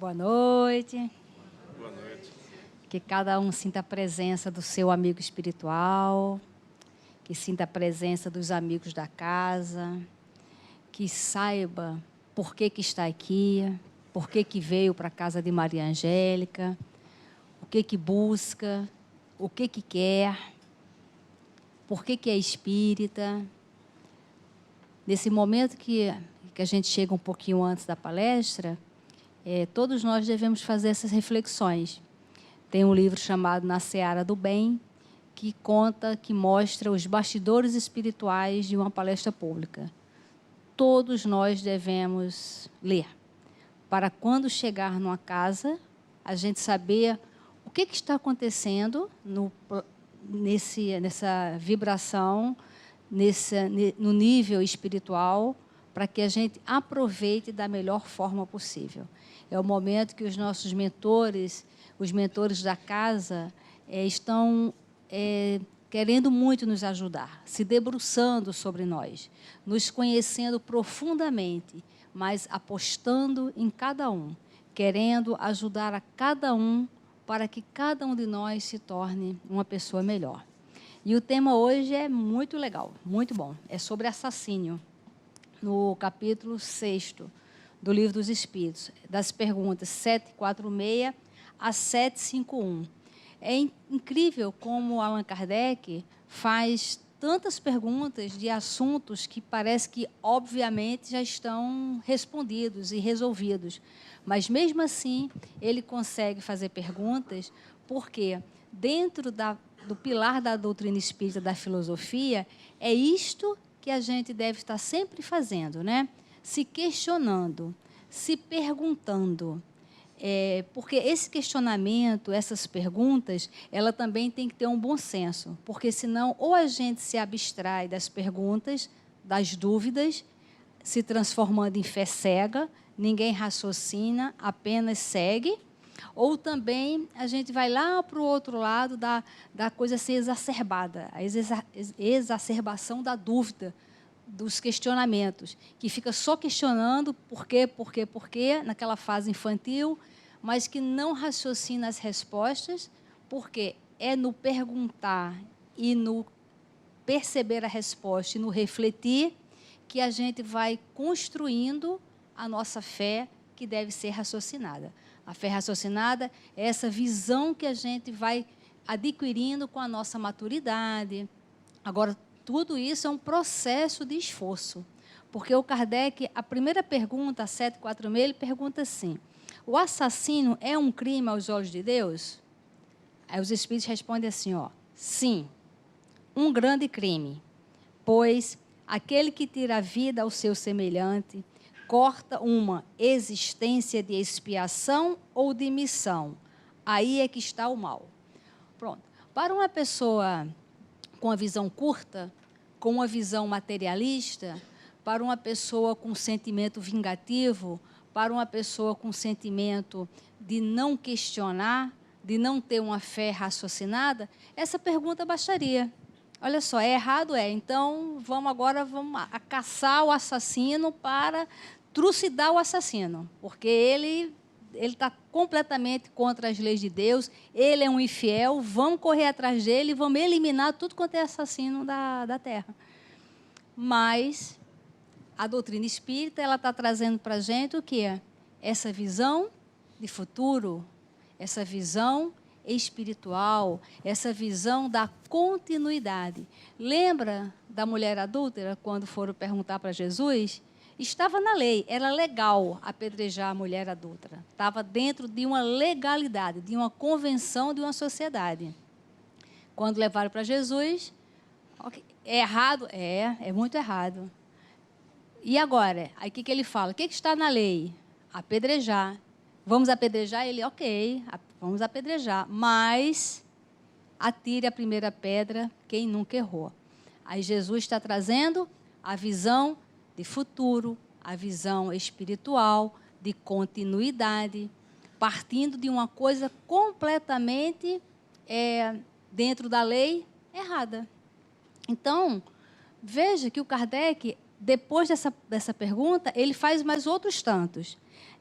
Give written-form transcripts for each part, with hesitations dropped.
Boa noite. Boa noite. Que cada um sinta a presença do seu amigo espiritual, que sinta a presença dos amigos da casa, que saiba por que está aqui, por que veio para a casa de Maria Angélica, o que busca, o que quer, por que é espírita. Nesse momento que a gente chega um pouquinho antes da palestra, todos nós devemos fazer essas reflexões. Tem um livro chamado Na Seara do Bem, que mostra os bastidores espirituais de uma palestra pública. Todos nós devemos ler, para quando chegar numa casa, a gente saber o que está acontecendo nessa vibração, no nível espiritual, para que a gente aproveite da melhor forma possível. É o momento que os nossos mentores, os mentores da casa, estão querendo muito nos ajudar, se debruçando sobre nós, nos conhecendo profundamente, mas apostando em cada um, querendo ajudar a cada um para que cada um de nós se torne uma pessoa melhor. E o tema hoje é muito legal, muito bom. É sobre assassínio, no capítulo 6º do Livro dos Espíritos, das perguntas 746 a 751. É incrível como Allan Kardec faz tantas perguntas de assuntos que parece que, obviamente, já estão respondidos e resolvidos. Mas, mesmo assim, ele consegue fazer perguntas porque, dentro do pilar da doutrina espírita, da filosofia, é isto que a gente deve estar sempre fazendo, né? Se questionando, se perguntando. Porque esse questionamento, essas perguntas, ela também tem que ter um bom senso, porque senão ou a gente se abstrai das perguntas, das dúvidas, se transformando em fé cega, ninguém raciocina, apenas segue, ou também a gente vai lá para o outro lado da coisa ser exacerbada, a exacerbação da dúvida, dos questionamentos, que fica só questionando por quê, naquela fase infantil, mas que não raciocina as respostas, porque é no perguntar e no perceber a resposta e no refletir que a gente vai construindo a nossa fé, que deve ser raciocinada. A fé raciocinada é essa visão que a gente vai adquirindo com a nossa maturidade. Agora, tudo isso é um processo de esforço, porque o Kardec, a primeira pergunta, a 746, ele pergunta assim: o assassino é um crime aos olhos de Deus? Aí os Espíritos respondem assim, sim, um grande crime, pois aquele que tira a vida ao seu semelhante corta uma existência de expiação ou de missão. Aí é que está o mal. Pronto. Para uma pessoa com a visão curta, com uma visão materialista, para uma pessoa com sentimento vingativo, para uma pessoa com sentimento de não questionar, de não ter uma fé raciocinada, essa pergunta bastaria. Olha só, é errado? Então vamos a caçar o assassino para trucidar o assassino, porque ele está completamente contra as leis de Deus, ele é um infiel, vamos correr atrás dele e vamos eliminar tudo quanto é assassino da Terra. Mas a doutrina espírita está trazendo para a gente o quê? Essa visão de futuro, essa visão espiritual, essa visão da continuidade. Lembra da mulher adúltera, quando foram perguntar para Jesus? Estava na lei, era legal apedrejar a mulher adúltera. Estava dentro de uma legalidade, de uma convenção de uma sociedade. Quando levaram para Jesus, é errado? É muito errado. E agora? Aí o que ele fala? O que está na lei? Apedrejar. Vamos apedrejar? Ele, ok, vamos apedrejar. Mas atire a primeira pedra quem nunca errou. Aí Jesus está trazendo a visão de futuro, a visão espiritual, de continuidade, partindo de uma coisa completamente dentro da lei errada. Então, veja que o Kardec, depois dessa pergunta, ele faz mais outros tantos.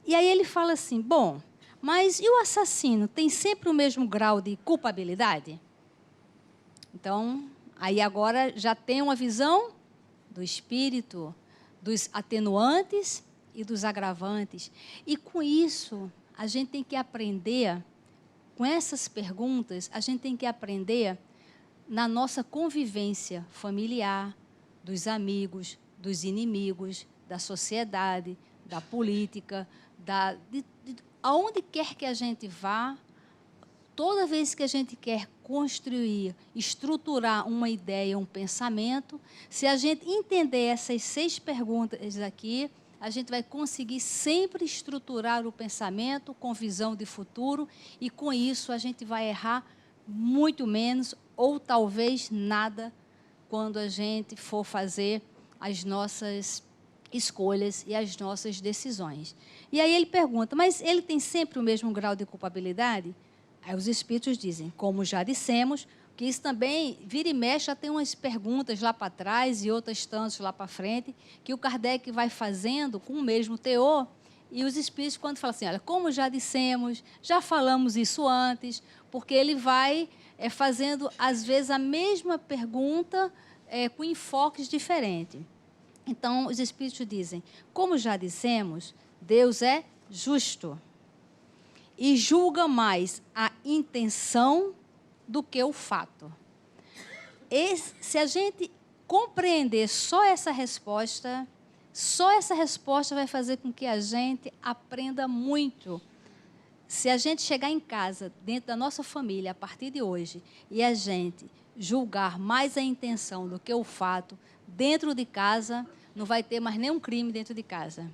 E aí ele fala assim, bom, Mas e o assassino? Tem sempre o mesmo grau de culpabilidade? Então, aí agora já tem uma visão do espírito, dos atenuantes e dos agravantes. E com isso, a gente tem que aprender, com essas perguntas, a gente tem que aprender na nossa convivência familiar, dos amigos, dos inimigos, da sociedade, da política, aonde quer que a gente vá, toda vez que a gente quer construir, estruturar uma ideia, um pensamento, se a gente entender essas 6 perguntas aqui, a gente vai conseguir sempre estruturar o pensamento com visão de futuro e, com isso, a gente vai errar muito menos ou talvez nada quando a gente for fazer as nossas escolhas e as nossas decisões. E aí ele pergunta, mas ele tem sempre o mesmo grau de culpabilidade? Aí os espíritos dizem, como já dissemos, que isso também, vira e mexe, já tem umas perguntas lá para trás e outras tantas lá para frente, que o Kardec vai fazendo com o mesmo teor, e os espíritos, quando falam assim, olha, como já dissemos, já falamos isso antes, porque ele vai fazendo, às vezes, a mesma pergunta com enfoques diferentes. Então, os espíritos dizem, como já dissemos, Deus é justo e julga mais a intenção do que o fato. Se a gente compreender só essa resposta vai fazer com que a gente aprenda muito. Se a gente chegar em casa, dentro da nossa família, a partir de hoje, e a gente julgar mais a intenção do que o fato, dentro de casa, não vai ter mais nenhum crime dentro de casa.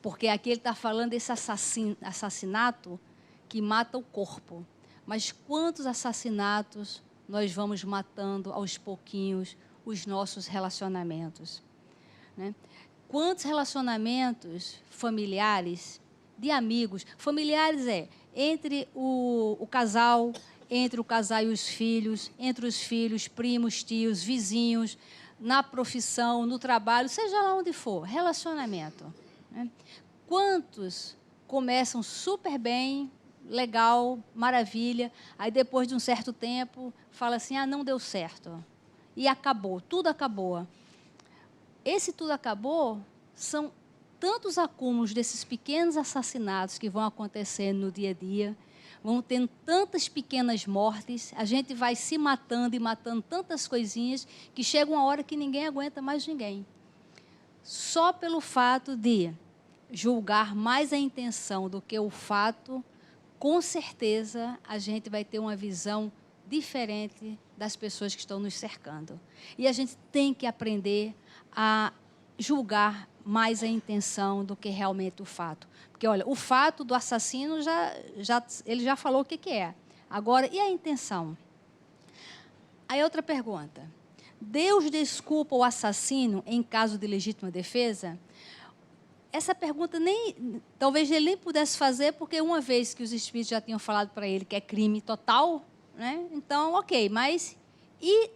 Porque aqui ele está falando desse assassinato que mata o corpo. Mas quantos assassinatos nós vamos matando aos pouquinhos os nossos relacionamentos? Né? Quantos relacionamentos familiares, de amigos, familiares entre o casal, entre o casal e os filhos, entre os filhos, primos, tios, vizinhos, na profissão, no trabalho, seja lá onde for, relacionamento. Né? Quantos começam super bem, legal, maravilha, aí depois de um certo tempo, fala assim, não deu certo. E acabou, tudo acabou. Esse tudo acabou são tantos acúmulos desses pequenos assassinatos que vão acontecendo no dia a dia, vão tendo tantas pequenas mortes, a gente vai se matando e matando tantas coisinhas que chega uma hora que ninguém aguenta mais ninguém. Só pelo fato de julgar mais a intenção do que o fato, com certeza a gente vai ter uma visão diferente das pessoas que estão nos cercando. E a gente tem que aprender a julgar mais a intenção do que realmente o fato. Porque, olha, o fato do assassino, ele já falou o que é. Agora, e a intenção? Aí outra pergunta. Deus desculpa o assassino em caso de legítima defesa? Essa pergunta talvez ele nem pudesse fazer, porque uma vez que os espíritos já tinham falado para ele que é crime total, né? Então, ok, mas e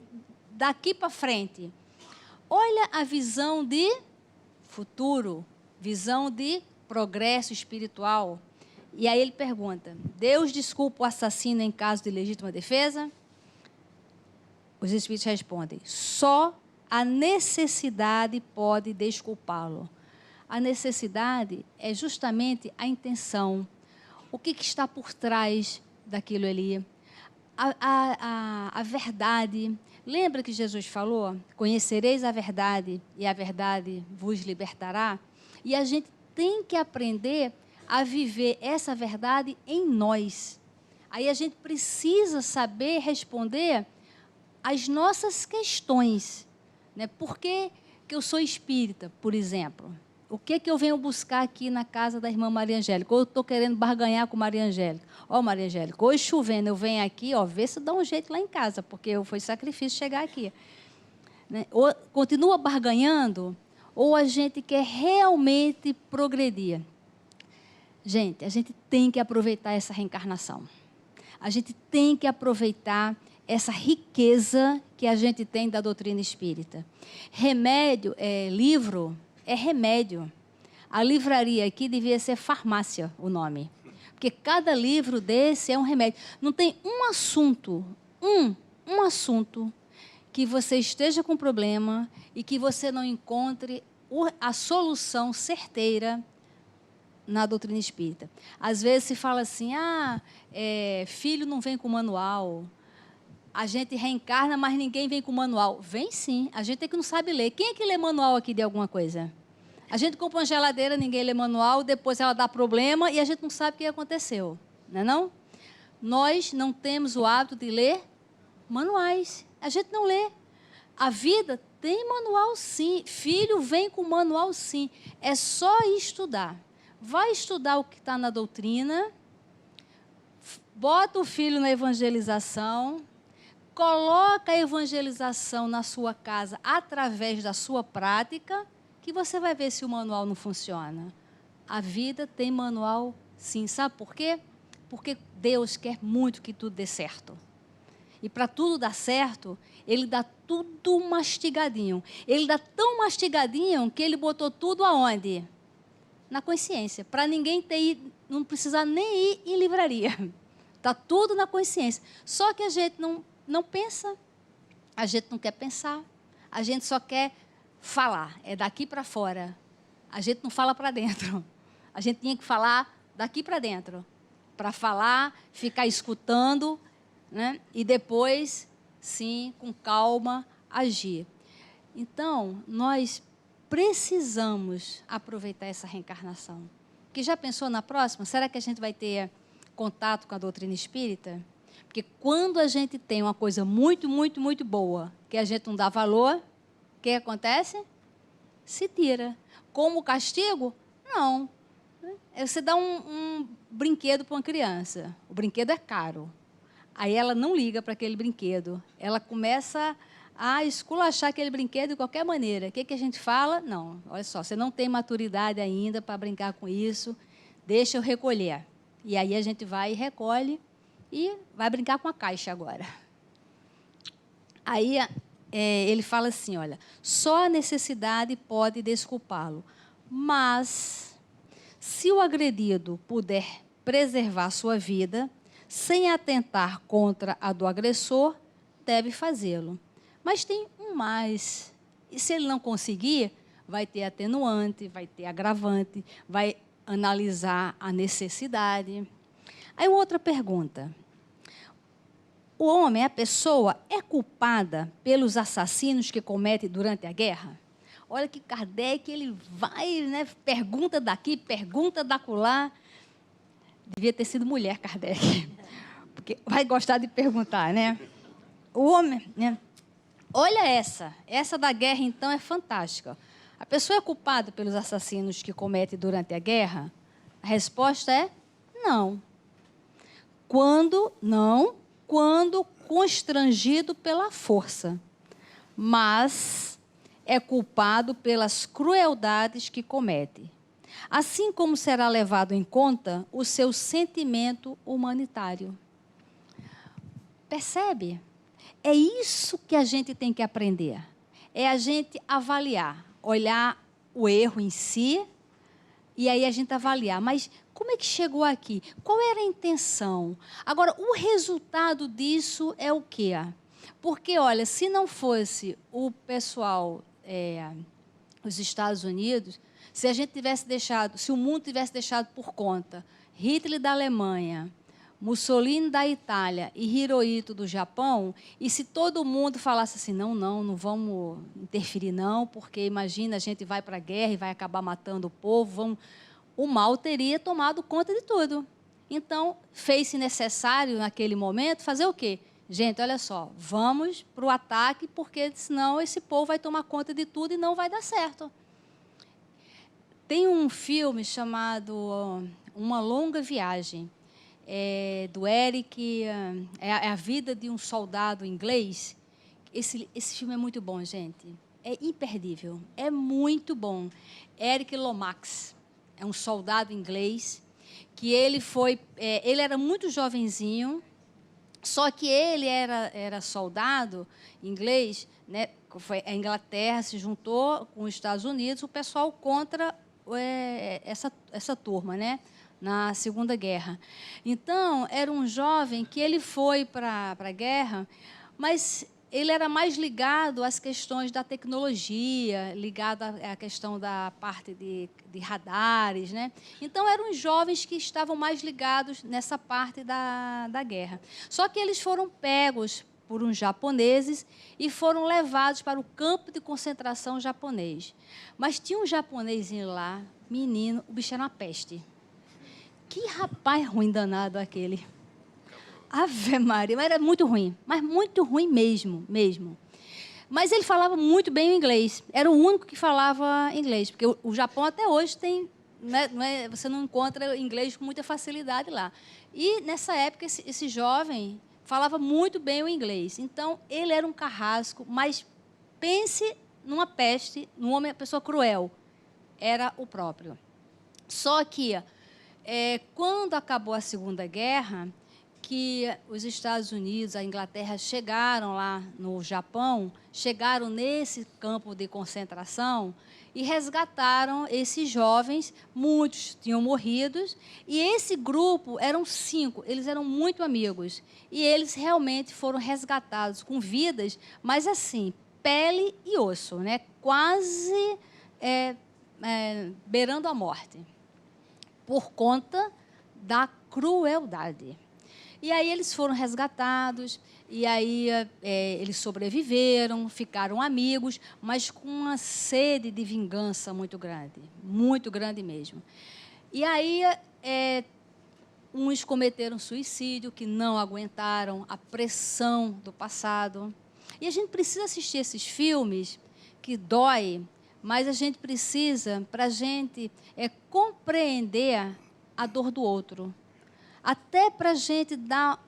daqui para frente? Olha a visão de futuro, visão de progresso espiritual. E aí ele pergunta, Deus desculpa o assassino em caso de legítima defesa? Os espíritos respondem, só a necessidade pode desculpá-lo. A necessidade é justamente a intenção. O que está por trás daquilo ali? A verdade. Lembra que Jesus falou? Conhecereis a verdade e a verdade vos libertará? E a gente tem que aprender a viver essa verdade em nós. Aí a gente precisa saber responder as nossas questões. Né? Por que eu sou espírita, por exemplo? O que eu venho buscar aqui na casa da irmã Maria Angélica? Ou eu estou querendo barganhar com Maria Angélica? Maria Angélica, hoje chovendo, eu venho aqui, vê se dá um jeito lá em casa, porque foi sacrifício chegar aqui. Né? Ou continua barganhando, ou a gente quer realmente progredir. Gente, a gente tem que aproveitar essa reencarnação. A gente tem que aproveitar essa riqueza que a gente tem da doutrina espírita. Remédio, livro... é remédio. A livraria aqui devia ser farmácia, o nome. Porque cada livro desse é um remédio. Não tem um assunto, um assunto que você esteja com problema e que você não encontre a solução certeira na doutrina espírita. Às vezes se fala assim, filho não vem com manual, a gente reencarna, mas ninguém vem com manual. Vem sim, a gente é que não sabe ler. Quem é que lê manual aqui de alguma coisa? A gente compra uma geladeira, ninguém lê manual, depois ela dá problema e a gente não sabe o que aconteceu. Não é não? Nós não temos o hábito de ler manuais. A gente não lê. A vida tem manual sim. Filho vem com manual sim. É só estudar. Vai estudar o que está na doutrina, bota o filho na evangelização, coloca a evangelização na sua casa através da sua prática, que você vai ver se o manual não funciona. A vida tem manual sim. Sabe por quê? Porque Deus quer muito que tudo dê certo. E para tudo dar certo, Ele dá tudo mastigadinho. Ele dá tão mastigadinho que Ele botou tudo aonde? Na consciência. Para ninguém não precisar nem ir em livraria. Está tudo na consciência. Só que a gente não pensa, a gente não quer pensar, a gente só quer falar. É daqui para fora. A gente não fala para dentro. A gente tinha que falar daqui para dentro. Para falar, ficar escutando, né? E depois, sim, com calma, agir. Então, nós precisamos aproveitar essa reencarnação. Porque já pensou na próxima? Será que a gente vai ter contato com a doutrina espírita? Porque quando a gente tem uma coisa muito, muito, muito boa, que a gente não dá valor, o que acontece? Se tira. Como castigo? Não. Você dá um brinquedo para uma criança. O brinquedo é caro. Aí ela não liga para aquele brinquedo. Ela começa a esculachar aquele brinquedo de qualquer maneira. O que a gente fala? Não, olha só, você não tem maturidade ainda para brincar com isso, deixa eu recolher. E aí a gente vai e recolhe e vai brincar com a caixa agora. Aí ele fala assim, olha, só a necessidade pode desculpá-lo, mas se o agredido puder preservar sua vida, sem atentar contra a do agressor, deve fazê-lo. Mas tem um mais. E se ele não conseguir, vai ter atenuante, vai ter agravante, vai analisar a necessidade. Aí outra pergunta. O homem, a pessoa, é culpada pelos assassinos que comete durante a guerra? Olha que Kardec, ele vai, né, pergunta daqui, pergunta dacolá. Devia ter sido mulher, Kardec. Porque vai gostar de perguntar, né? O homem, né? Olha essa da guerra, então, é fantástica. A pessoa é culpada pelos assassinos que comete durante a guerra? A resposta é não. Quando constrangido pela força, mas é culpado pelas crueldades que comete. Assim como será levado em conta o seu sentimento humanitário. Percebe? É isso que a gente tem que aprender. É a gente avaliar, olhar o erro em si, e aí a gente avaliar. Mas como é que chegou aqui? Qual era a intenção? Agora, o resultado disso é o quê? Porque, olha, se não fosse o pessoal, os Estados Unidos, se a gente tivesse deixado, se o mundo tivesse deixado por conta Hitler da Alemanha, Mussolini da Itália e Hirohito do Japão, e se todo mundo falasse assim, não vamos interferir não, porque imagina, a gente vai para a guerra e vai acabar matando o povo, o mal teria tomado conta de tudo. Então, fez-se necessário, naquele momento, fazer o quê? Gente, olha só, vamos para o ataque, porque senão esse povo vai tomar conta de tudo e não vai dar certo. Tem um filme chamado Uma Longa Viagem, do Eric, é a vida de um soldado inglês. Esse filme é muito bom, gente. É imperdível, é muito bom. Eric Lomax é um soldado inglês que ele era muito jovenzinho, só que ele era soldado inglês, né? A Inglaterra se juntou com os Estados Unidos, o pessoal contra essa turma, né? na Segunda Guerra. Então, era um jovem que ele foi para a guerra, mas ele era mais ligado às questões da tecnologia, ligado à questão da parte de radares, né? Então, eram os jovens que estavam mais ligados nessa parte da guerra. Só que eles foram pegos por uns japoneses e foram levados para o campo de concentração japonês. Mas tinha um japonesinho lá, menino, o bicho era uma peste. Que rapaz ruim danado aquele. Ave Maria, mas era muito ruim, mas muito ruim mesmo, mesmo. Mas ele falava muito bem o inglês, era o único que falava inglês, porque o Japão até hoje tem, você não encontra inglês com muita facilidade lá. E, nessa época, esse jovem falava muito bem o inglês. Então, ele era um carrasco, mas pense numa peste, num homem, pessoa cruel. Era o próprio. Só que, quando acabou a Segunda Guerra, que os Estados Unidos, a Inglaterra, chegaram lá no Japão, chegaram nesse campo de concentração e resgataram esses jovens, muitos tinham morrido, e esse grupo eram 5, eles eram muito amigos, e eles realmente foram resgatados com vidas, mas assim, pele e osso, né? Quase beirando a morte, por conta da crueldade. E aí eles foram resgatados, e aí eles sobreviveram, ficaram amigos, mas com uma sede de vingança muito grande mesmo. E aí uns cometeram suicídio, que não aguentaram a pressão do passado. E a gente precisa assistir esses filmes, que dói, mas a gente precisa, para a gente compreender a dor do outro. Até para a gente dar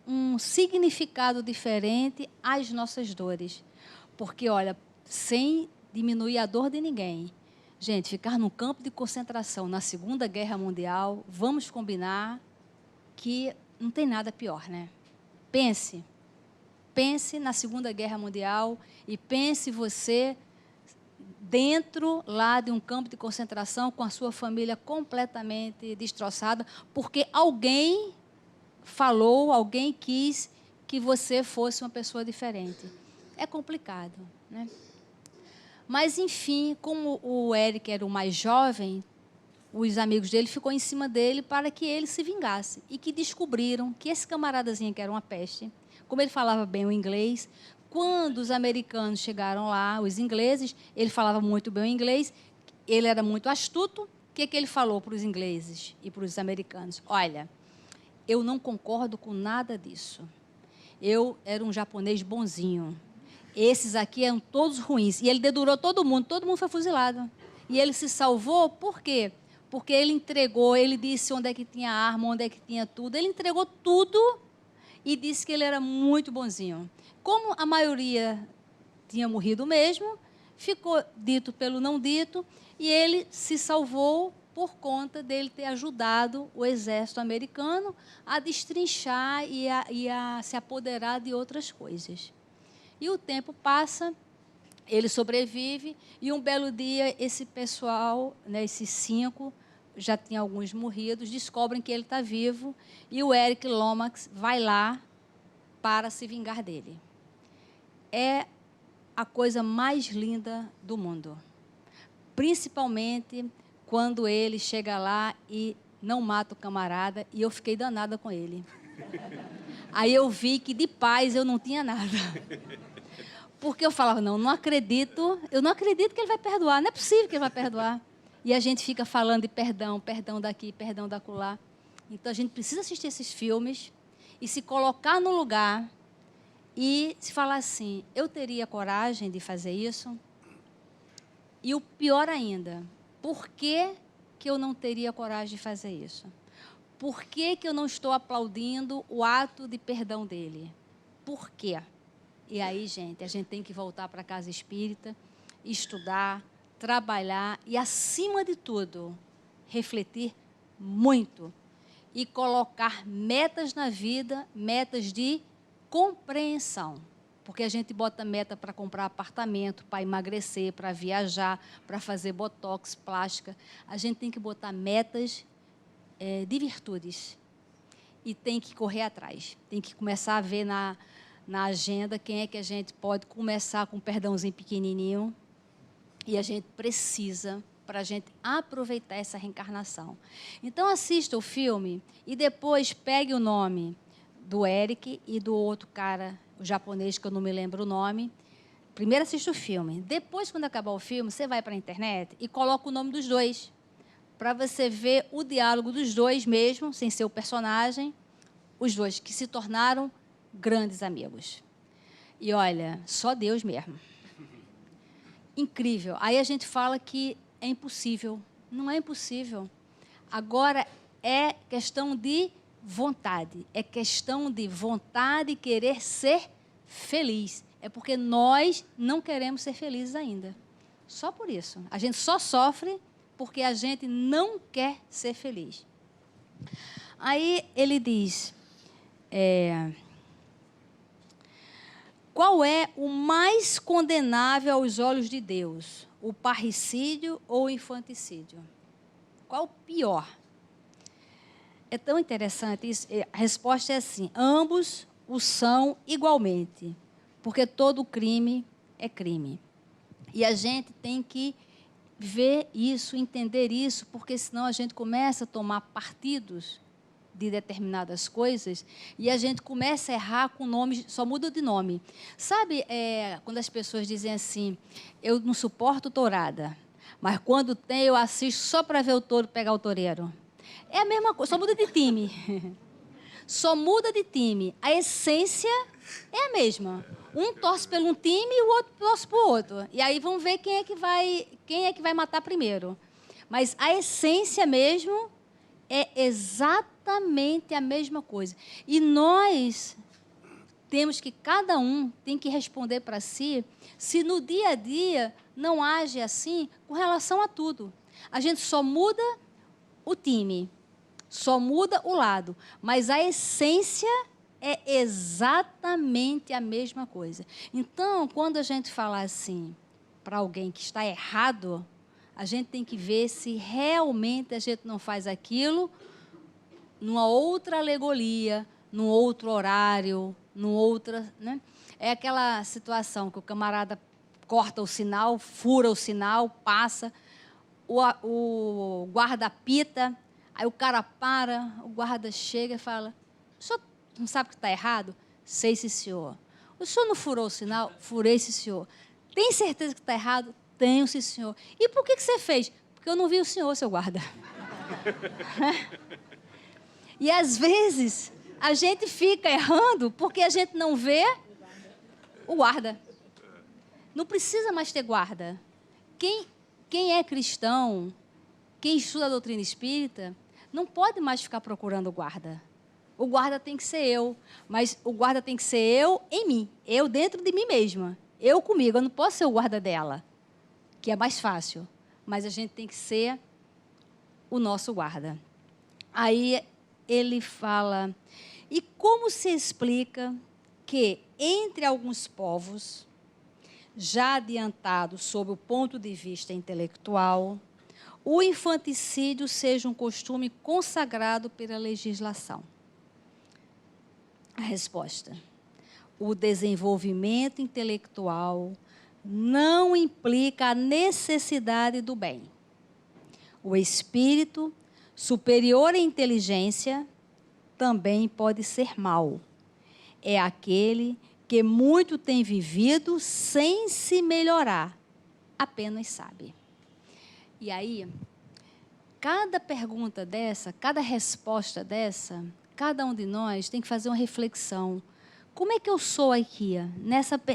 um significado diferente às nossas dores. Porque, olha, sem diminuir a dor de ninguém, gente, ficar num campo de concentração na Segunda Guerra Mundial, vamos combinar que não tem nada pior, né? Pense na Segunda Guerra Mundial e pense você dentro lá de um campo de concentração com a sua família completamente destroçada, porque alguém falou, alguém quis que você fosse uma pessoa diferente. É complicado, né? Mas, enfim, como o Eric era o mais jovem, os amigos dele ficou em cima dele para que ele se vingasse. E que descobriram que esse camaradazinho, que era uma peste, como ele falava bem o inglês, quando os americanos chegaram lá, os ingleses, ele falava muito bem o inglês, ele era muito astuto. O que ele falou para os ingleses e para os americanos? Olha, eu não concordo com nada disso. Eu era um japonês bonzinho. Esses aqui eram todos ruins. E ele dedurou todo mundo foi fuzilado. E ele se salvou, por quê? Porque ele entregou, ele disse onde é que tinha arma, onde é que tinha tudo. Ele entregou tudo e disse que ele era muito bonzinho. Como a maioria tinha morrido mesmo, ficou dito pelo não dito, e ele se salvou por conta dele ter ajudado o exército americano a destrinchar e a se apoderar de outras coisas. E o tempo passa, ele sobrevive, e um belo dia esse pessoal, né, esses 5, já tinha alguns morridos, descobrem que ele está vivo, e o Eric Lomax vai lá para se vingar dele. É a coisa mais linda do mundo, principalmente quando ele chega lá e não mata o camarada, e eu fiquei danada com ele. Aí eu vi que de paz eu não tinha nada. Porque eu falava, não acredito, eu não acredito que ele vai perdoar, não é possível que ele vai perdoar. E a gente fica falando de perdão daqui, perdão da acolá. Então, a gente precisa assistir esses filmes e se colocar no lugar e se falar assim, eu teria coragem de fazer isso? E o pior ainda, por que eu não teria coragem de fazer isso? Por que eu não estou aplaudindo o ato de perdão dele? Por quê? E aí, gente, a gente tem que voltar para a casa espírita, estudar, trabalhar e, acima de tudo, refletir muito e colocar metas na vida, metas de compreensão. Porque a gente bota meta para comprar apartamento, para emagrecer, para viajar, para fazer botox, plástica. A gente tem que botar metas de virtudes. E tem que correr atrás. Tem que começar a ver na agenda quem é que a gente pode começar com um perdãozinho pequenininho. E a gente precisa, para a gente aproveitar essa reencarnação. Então, assista o filme e depois pegue o nome do Eric e do outro cara, o japonês, que eu não me lembro o nome. Primeiro assista o filme. Depois, quando acabar o filme, você vai para a internet e coloca o nome dos dois, para você ver o diálogo dos dois mesmo, sem ser o personagem, os dois que se tornaram grandes amigos. E, olha, só Deus mesmo. Incrível. Aí a gente fala que é impossível. Não é impossível. Agora, é questão de vontade. É questão de vontade e querer ser feliz. É porque nós não queremos ser felizes ainda. Só por isso. A gente só sofre porque a gente não quer ser feliz. Aí ele diz... qual é o mais condenável aos olhos de Deus? O parricídio ou o infanticídio? Qual o pior? É tão interessante isso. A resposta é assim: ambos o são igualmente, porque todo crime é crime. E a gente tem que ver isso, entender isso, porque senão a gente começa a tomar partidos de determinadas coisas e a gente começa a errar com nomes, só muda de nome. Sabe, quando as pessoas dizem assim, eu não suporto tourada, mas quando tem eu assisto só para ver o touro pegar o toureiro. É a mesma coisa, só muda de time. Só muda de time. A essência é a mesma. Um torce por um time e o outro torce por outro. E aí vamos ver quem é que vai matar primeiro. Mas a essência mesmo é exatamente a mesma coisa. E nós temos que, cada um tem que responder para si, se no dia a dia não age assim com relação a tudo. A gente só muda o time, só muda o lado, mas a essência é exatamente a mesma coisa. Então, quando a gente falar assim para alguém que está errado, a gente tem que ver se realmente a gente não faz aquilo numa outra alegoria, num outro horário, num outra... Né? É aquela situação que o camarada corta o sinal, fura o sinal, passa, o guarda apita, aí o cara para, o guarda chega e fala, o senhor não sabe que está errado? Sei, sim, senhor. O senhor não furou o sinal? Furei, sim, senhor. Tem certeza que está errado? Tenho, sim, senhor. E por que você fez? Porque eu não vi o senhor, seu guarda. E, às vezes, a gente fica errando porque a gente não vê o guarda. Não precisa mais ter guarda. Quem é cristão, quem estuda a doutrina espírita, não pode mais ficar procurando guarda. O guarda tem que ser eu, mas o guarda tem que ser eu em mim, eu dentro de mim mesma, eu comigo. Eu não posso ser o guarda dela, que é mais fácil, mas a gente tem que ser o nosso guarda. Aí ele fala, e como se explica que entre alguns povos, já adiantados sob o ponto de vista intelectual, o infanticídio seja um costume consagrado pela legislação? A resposta: o desenvolvimento intelectual não implica a necessidade do bem. O espírito, superior à inteligência, também pode ser mau. É aquele que muito tem vivido sem se melhorar, apenas sabe. E aí, cada pergunta dessa, cada resposta dessa, cada um de nós tem que fazer uma reflexão. Como é que eu sou aqui,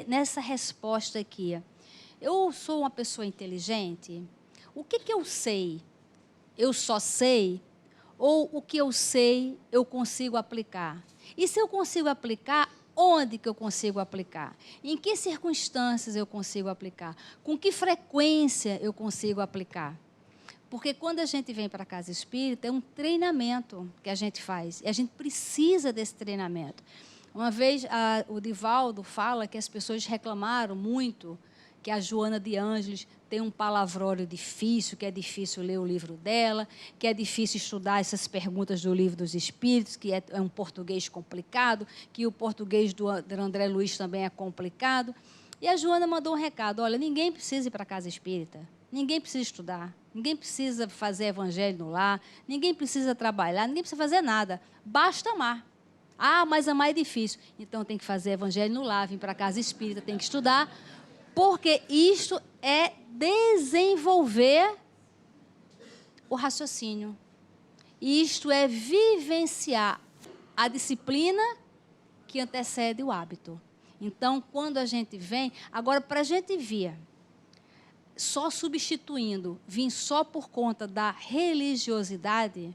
nessa resposta aqui? Eu sou uma pessoa inteligente? O que eu sei? Eu só sei? Ou o que eu sei eu consigo aplicar? E se eu consigo aplicar, onde que eu consigo aplicar? Em que circunstâncias eu consigo aplicar? Com que frequência eu consigo aplicar? Porque quando a gente vem para a casa espírita, é um treinamento que a gente faz. E a gente precisa desse treinamento. Uma vez, o Divaldo fala que as pessoas reclamaram muito que a Joana de Ângeles tem um palavrório difícil, que é difícil ler o livro dela, que é difícil estudar essas perguntas do Livro dos Espíritos, que é um português complicado, que o português do André Luiz também é complicado. E a Joana mandou um recado: olha, ninguém precisa ir para a casa espírita, ninguém precisa estudar, ninguém precisa fazer evangelho no lar, ninguém precisa trabalhar, ninguém precisa fazer nada, basta amar. Ah, mas amar é difícil. Então tem que fazer evangelho no lar, vir para a casa espírita, tem que estudar, porque isto é desenvolver o raciocínio. Isto é vivenciar a disciplina que antecede o hábito. Então, quando a gente vem... Agora, para a gente vir só substituindo, vir só por conta da religiosidade,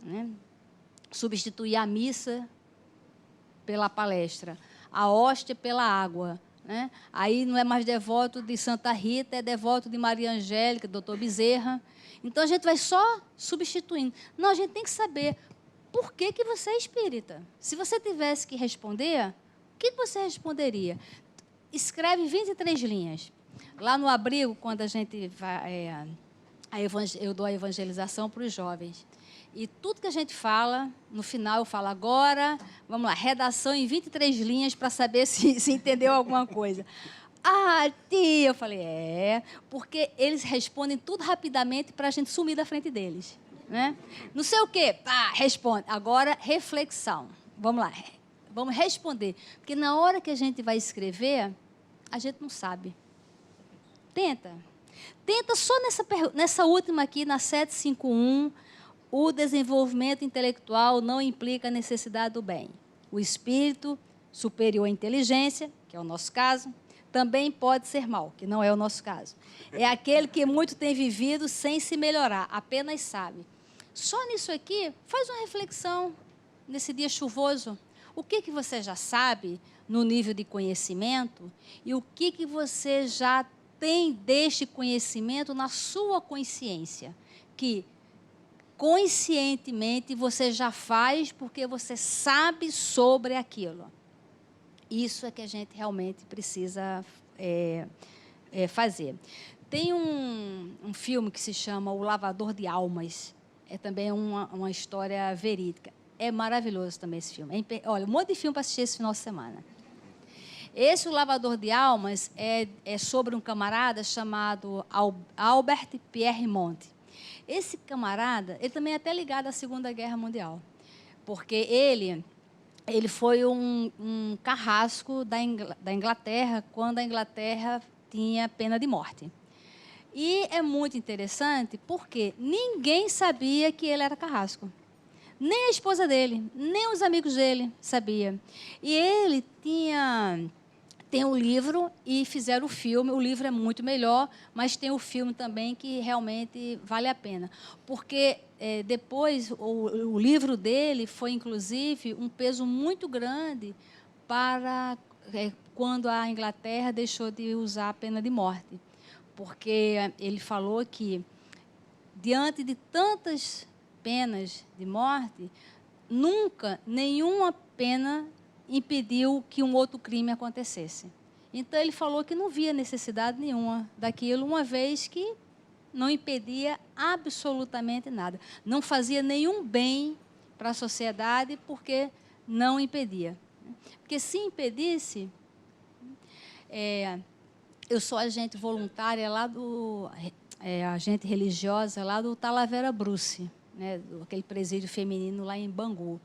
né? Substituir a missa pela palestra, a hóstia pela água, né? Aí não é mais devoto de Santa Rita, é devoto de Maria Angélica, doutor Bezerra. Então, a gente vai só substituindo. Não, a gente tem que saber por que você é espírita. Se você tivesse que responder, o que você responderia? Escreve 23 linhas. Lá no abrigo, quando a gente vai, eu dou a evangelização para os jovens. E tudo que a gente fala, no final eu falo agora, vamos lá, redação em 23 linhas para saber se entendeu alguma coisa. Ah, tia, eu falei, porque eles respondem tudo rapidamente para a gente sumir da frente deles. Né? Não sei o quê, pá, responde. Agora, reflexão. Vamos lá, vamos responder. Porque na hora que a gente vai escrever, a gente não sabe. Tenta só nessa última aqui, na 751, o desenvolvimento intelectual não implica a necessidade do bem. O espírito superior à inteligência, que é o nosso caso, também pode ser mau, que não é o nosso caso. É aquele que muito tem vivido sem se melhorar, apenas sabe. Só nisso aqui, faz uma reflexão nesse dia chuvoso. O que você já sabe no nível de conhecimento e o que você já tem deste conhecimento na sua consciência, que conscientemente você já faz porque você sabe sobre aquilo. Isso é que a gente realmente precisa fazer. Tem um filme que se chama O Lavador de Almas. É também uma história verídica. É maravilhoso também esse filme. Olha, um monte de filme para assistir esse final de semana. Esse O Lavador de Almas é sobre um camarada chamado Albert Pierre-Montt. Esse camarada, ele também é até ligado à Segunda Guerra Mundial, porque ele foi um carrasco da Inglaterra, quando a Inglaterra tinha pena de morte. E é muito interessante, porque ninguém sabia que ele era carrasco. Nem a esposa dele, nem os amigos dele sabiam. E ele tem um livro e fizeram o filme. O livro é muito melhor, mas tem o filme também que realmente vale a pena. Porque depois o livro dele foi, inclusive, um peso muito grande para quando a Inglaterra deixou de usar a pena de morte. Porque ele falou que, diante de tantas penas de morte, nunca nenhuma pena impediu que um outro crime acontecesse. Então, ele falou que não via necessidade nenhuma daquilo, uma vez que não impedia absolutamente nada. Não fazia nenhum bem para a sociedade, porque não impedia. Porque, se impedisse... eu sou agente voluntária lá agente religiosa lá do Talavera Bruce, né, aquele presídio feminino lá em Bangu.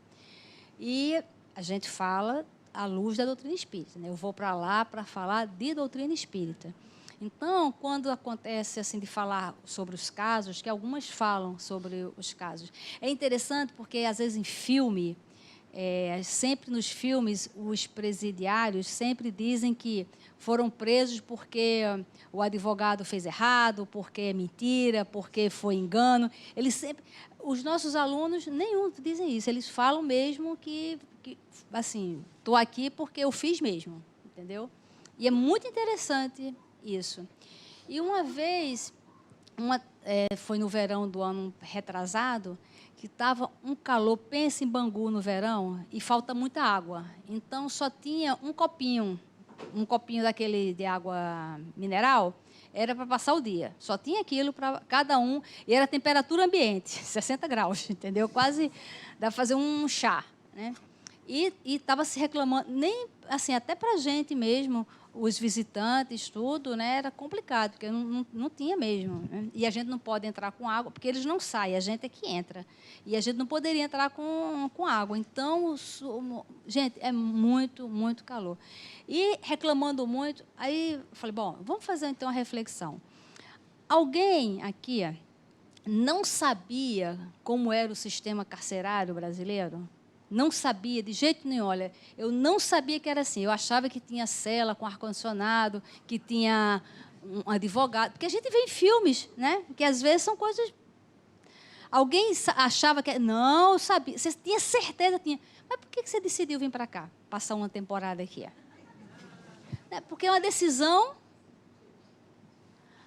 E a gente fala à luz da doutrina espírita. Né? Eu vou para lá para falar de doutrina espírita. Então, quando acontece assim de falar sobre os casos, que algumas falam sobre os casos, é interessante porque, às vezes, em filme, sempre nos filmes, os presidiários sempre dizem que foram presos porque o advogado fez errado, porque é mentira, porque foi engano. Os nossos alunos, nenhum dizem isso. Eles falam mesmo que assim, estou aqui porque eu fiz mesmo, entendeu? E é muito interessante isso. E uma vez, foi no verão do ano retrasado, que estava um calor, pensa em Bangu no verão, e falta muita água. Então, só tinha um copinho um copinho daquele de água mineral, era para passar o dia. Só tinha aquilo para cada um. E era temperatura ambiente, 60 graus, entendeu? Quase dá para fazer um chá, né? E estava se reclamando, nem assim, até para a gente mesmo, os visitantes, tudo, né, era complicado, porque não tinha mesmo. Né? E a gente não pode entrar com água, porque eles não saem, a gente é que entra. E a gente não poderia entrar com água. Então, gente, é muito, muito calor. E reclamando muito, aí eu falei, bom, vamos fazer então uma reflexão. Alguém aqui não sabia como era o sistema carcerário brasileiro? Não sabia, de jeito nenhum. Olha, eu não sabia que era assim. Eu achava que tinha cela com ar-condicionado, que tinha um advogado. Porque a gente vê em filmes, né? Que às vezes são coisas... Alguém achava que... Não, sabia. Você tinha certeza, tinha. Mas por que você decidiu vir para cá? Passar uma temporada aqui? Porque é uma decisão...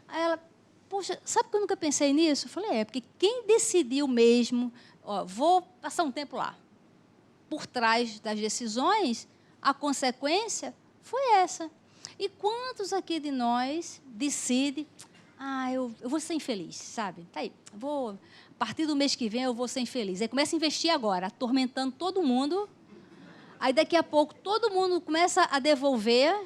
Aí ela... Poxa, sabe que eu nunca pensei nisso? Eu falei, porque quem decidiu mesmo... Ó, vou passar um tempo lá. Por trás das decisões, a consequência foi essa. E quantos aqui de nós decidem, eu vou ser infeliz, sabe? Tá aí, a partir do mês que vem eu vou ser infeliz. Aí começa a investir agora, atormentando todo mundo. Aí daqui a pouco todo mundo começa a devolver,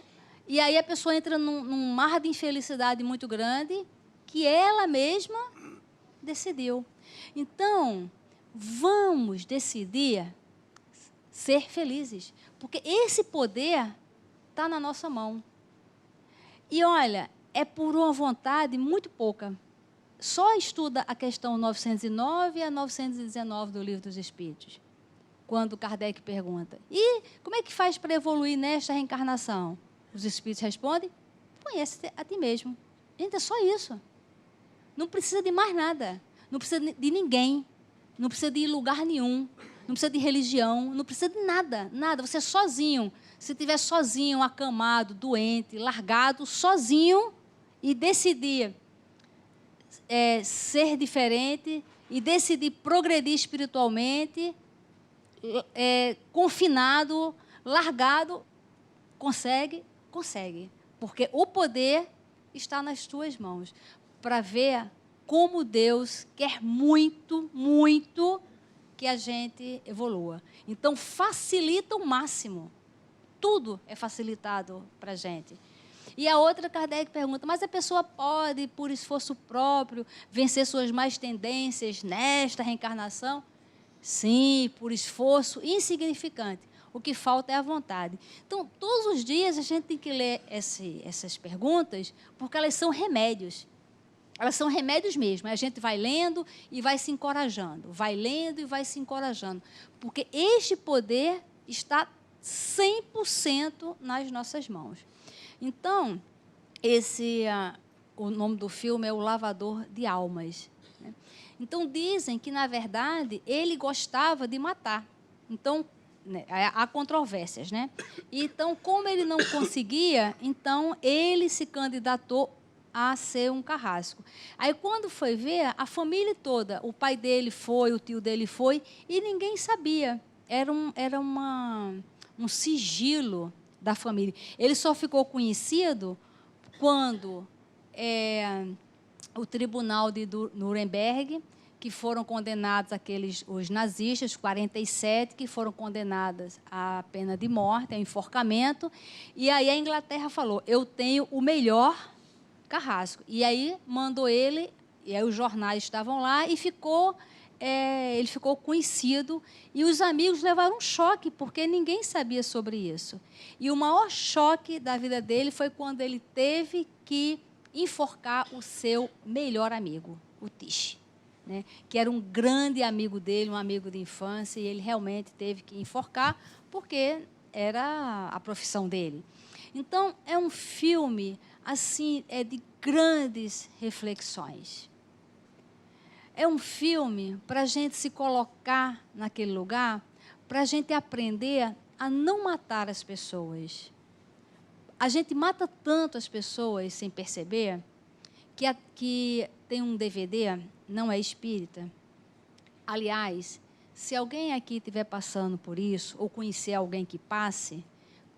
e aí a pessoa entra num mar de infelicidade muito grande, que ela mesma decidiu. Então, vamos decidir ser felizes, porque esse poder está na nossa mão. E, olha, é por uma vontade muito pouca. Só estuda a questão 909 a 919 do Livro dos Espíritos, quando Kardec pergunta, e como é que faz para evoluir nesta reencarnação? Os Espíritos respondem, conhece a ti mesmo. Gente, é só isso. Não precisa de mais nada. Não precisa de ninguém. Não precisa de ir em lugar nenhum. Não precisa de religião, não precisa de nada, nada. Você sozinho, se estiver sozinho, acamado, doente, largado, sozinho, e decidir ser diferente, e decidir progredir espiritualmente, confinado, largado, consegue, consegue. Porque o poder está nas tuas mãos, para ver como Deus quer muito, muito que a gente evolua. Então, facilita o máximo. Tudo é facilitado para a gente. E a outra, Kardec pergunta, mas a pessoa pode, por esforço próprio, vencer suas más tendências nesta reencarnação? Sim, por esforço insignificante. O que falta é a vontade. Então, todos os dias a gente tem que ler essas perguntas, porque elas são remédios. Elas são remédios mesmo. A gente vai lendo e vai se encorajando. Vai lendo e vai se encorajando. Porque este poder está 100% nas nossas mãos. Então, o nome do filme é O Lavador de Almas. Né? Então, dizem que, na verdade, ele gostava de matar. Então, né, há controvérsias, né? Então, como ele não conseguia, então ele se candidatou a ser um carrasco. Aí, quando foi ver, a família toda, o pai dele foi, o tio dele foi, e ninguém sabia. Era um sigilo da família. Ele só ficou conhecido quando o tribunal de Nuremberg, que foram condenados os nazistas, 47, que foram condenados à pena de morte, ao enforcamento, e aí a Inglaterra falou, eu tenho o melhor carrasco. E aí mandou ele, e aí os jornais estavam lá, e ele ficou conhecido, e os amigos levaram um choque, porque ninguém sabia sobre isso. E o maior choque da vida dele foi quando ele teve que enforcar o seu melhor amigo, o Tish, né? Que era um grande amigo dele, um amigo de infância, e ele realmente teve que enforcar, porque era a profissão dele. Então, é um filme assim, de grandes reflexões. É um filme para a gente se colocar naquele lugar, para a gente aprender a não matar as pessoas. A gente mata tanto as pessoas sem perceber, que tem um DVD, não é espírita. Aliás, se alguém aqui estiver passando por isso, ou conhecer alguém que passe,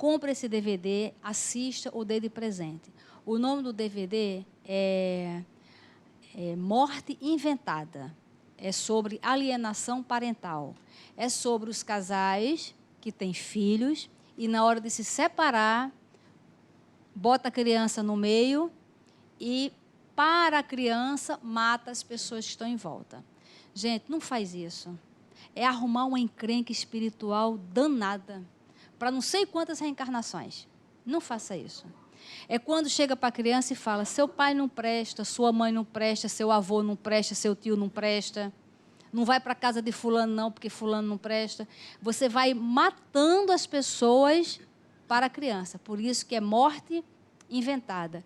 compre esse DVD, assista ou dê de presente. O nome do DVD é Morte Inventada. É sobre alienação parental. É sobre os casais que têm filhos e, na hora de se separar, bota a criança no meio e, para a criança, mata as pessoas que estão em volta. Gente, não faz isso. É arrumar uma encrenca espiritual danada para não sei quantas reencarnações. Não faça isso. É quando chega para a criança e fala, seu pai não presta, sua mãe não presta, seu avô não presta, seu tio não presta, não vai para a casa de fulano não, porque fulano não presta. Você vai matando as pessoas para a criança. Por isso que é morte inventada.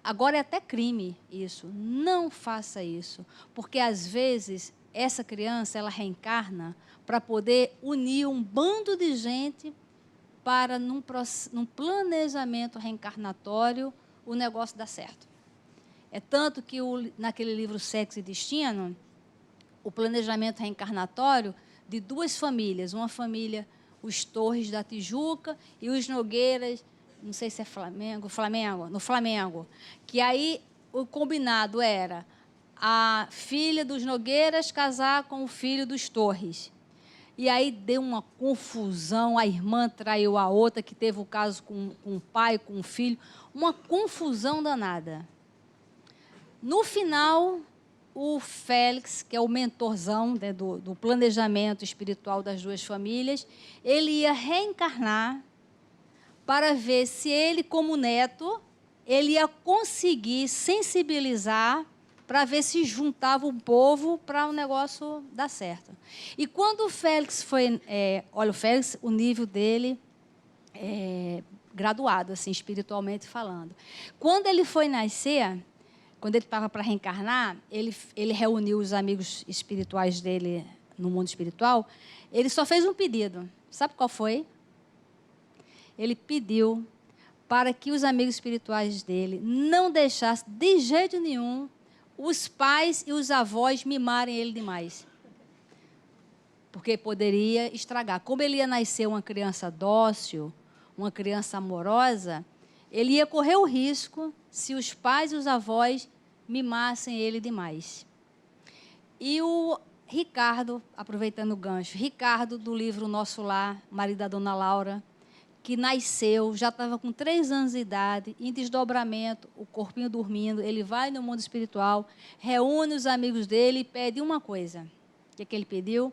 Agora é até crime isso. Não faça isso. Porque, às vezes, essa criança ela reencarna para poder unir um bando de gente para, num planejamento reencarnatório, o negócio dar certo. É tanto que, naquele livro Sexo e Destino, o planejamento reencarnatório de duas famílias, uma família, os Torres da Tijuca e os Nogueiras, não sei se é no Flamengo, que aí o combinado era a filha dos Nogueiras casar com o filho dos Torres. E aí deu uma confusão, a irmã traiu a outra, que teve o caso com o pai, com o filho, uma confusão danada. No final, o Félix, que é o mentorzão, né, do planejamento espiritual das duas famílias, ele ia reencarnar para ver se ele, como neto, ele ia conseguir sensibilizar para ver se juntava um povo para o negócio dar certo. E quando o Félix foi... olha, o Félix, o nível dele é graduado, assim, espiritualmente falando. Quando ele foi nascer, quando ele estava para reencarnar, ele reuniu os amigos espirituais dele no mundo espiritual, ele só fez um pedido. Sabe qual foi? Ele pediu para que os amigos espirituais dele não deixassem, de jeito nenhum, os pais e os avós mimarem ele demais. Porque poderia estragar. Como ele ia nascer uma criança dócil, uma criança amorosa, ele ia correr o risco se os pais e os avós mimassem ele demais. E o Ricardo, aproveitando o gancho, Ricardo, do livro Nosso Lar, marido da dona Laura, que nasceu, já estava com 3 anos de idade, em desdobramento, o corpinho dormindo, ele vai no mundo espiritual, reúne os amigos dele e pede uma coisa. O que é que ele pediu?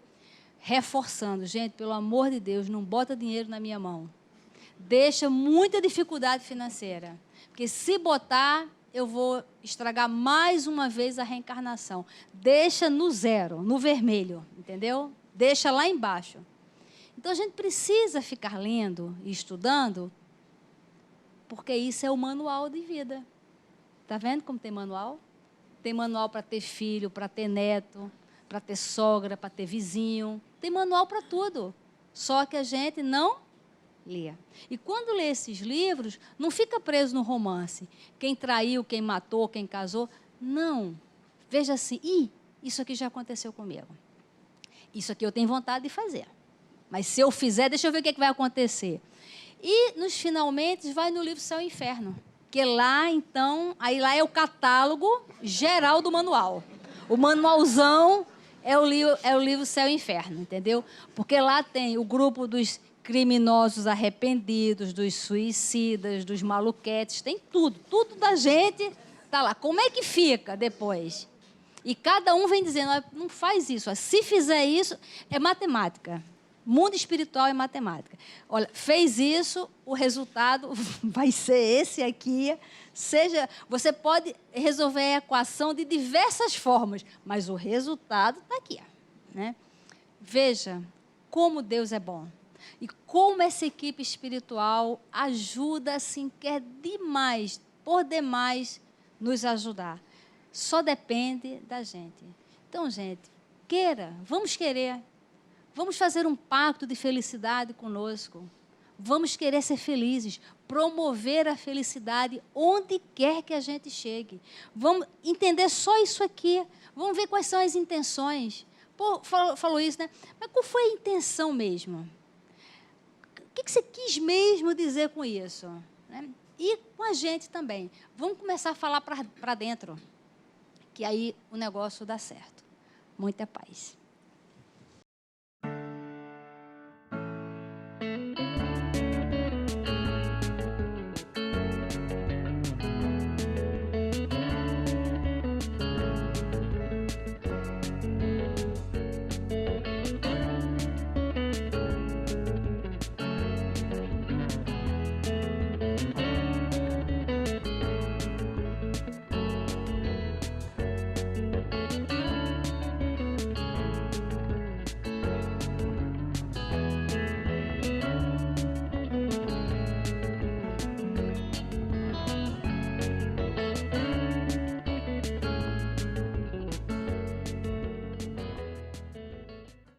Reforçando, gente, pelo amor de Deus, não bota dinheiro na minha mão. Deixa muita dificuldade financeira, porque se botar, eu vou estragar mais uma vez a reencarnação. Deixa no zero, no vermelho, entendeu? Deixa lá embaixo. Então, a gente precisa ficar lendo e estudando, porque isso é o manual de vida. Está vendo como tem manual? Tem manual para ter filho, para ter neto, para ter sogra, para ter vizinho. Tem manual para tudo. Só que a gente não lê. E quando lê esses livros, não fica preso no romance. Quem traiu, quem matou, quem casou. Não. Veja assim, isso aqui já aconteceu comigo. Isso aqui eu tenho vontade de fazer. Mas se eu fizer, deixa eu ver o que é que vai acontecer. E, nos finalmente, vai no livro Céu e Inferno. Que lá, então, aí lá é o catálogo geral do manual. O manualzão é o livro Céu e Inferno, entendeu? Porque lá tem o grupo dos criminosos arrependidos, dos suicidas, dos maluquetes, tem tudo. Tudo da gente está lá. Como é que fica depois? E cada um vem dizendo, não faz isso. Se fizer isso, é matemática. Mundo espiritual é matemática. Olha, fez isso, o resultado vai ser esse aqui. Você pode resolver a equação de diversas formas, mas o resultado está aqui. Né? Veja como Deus é bom. E como essa equipe espiritual ajuda, assim, quer demais, por demais, nos ajudar. Só depende da gente. Então, gente, vamos querer. Vamos fazer um pacto de felicidade conosco. Vamos querer ser felizes, promover a felicidade onde quer que a gente chegue. Vamos entender só isso aqui. Vamos ver quais são as intenções. Pô, falou isso, né? Mas qual foi a intenção mesmo? O que você quis mesmo dizer com isso? Né? E com a gente também. Vamos começar a falar para dentro, que aí o negócio dá certo. Muita paz.